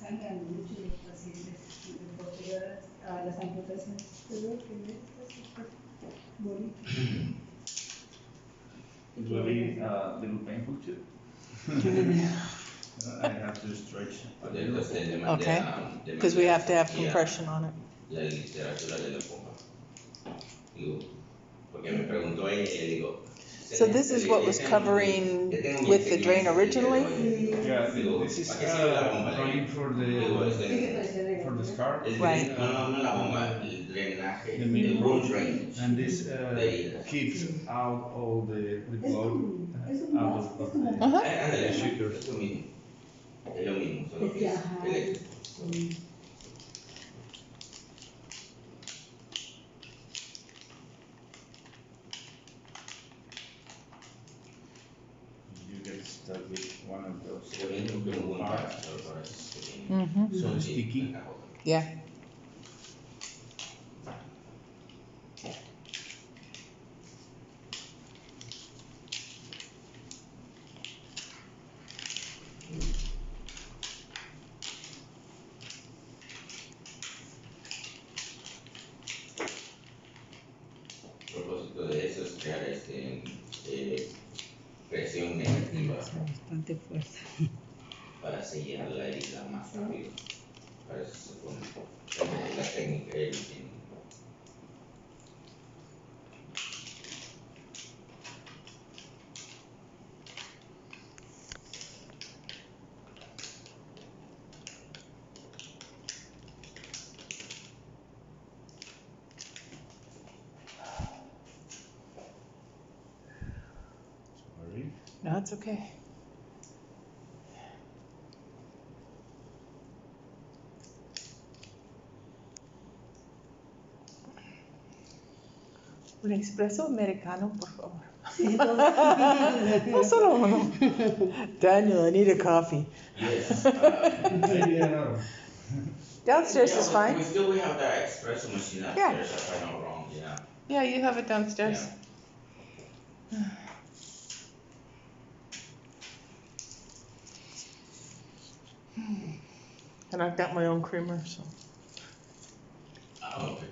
sangran mucho los pacientes posterior a las amputaciones. Pero que me está bonito. It will be a little painful too. I have to stretch a little. Okay, because we have to have compression on it. La literatura de la pompa. Digo, porque me preguntó ella y le digo. So this is what was covering with the drain originally? Yeah, this is drain for the scar. Right. No, no la bomba, el drenaje, The main el wound drainage. And this keeps out all the blood out of the sugars. Es lo mismo. Es lo mismo, solo que es eléctrico. You get stuck with one of those. Mm-hmm. So sticky. Yeah. El propósito de eso es crear presión negativa Bastante fuerza. para sellar la herida más rápido. Para eso se pone la técnica en Sorry. No, it's okay. Un expreso americano, por favor. No solo uno. Daniel, I need a coffee. Yes. Downstairs is fine. We have that espresso machine upstairs, if I'm not wrong, yeah. Yeah, you have it downstairs. Yeah. And I've got my own creamer, so. Oh, okay.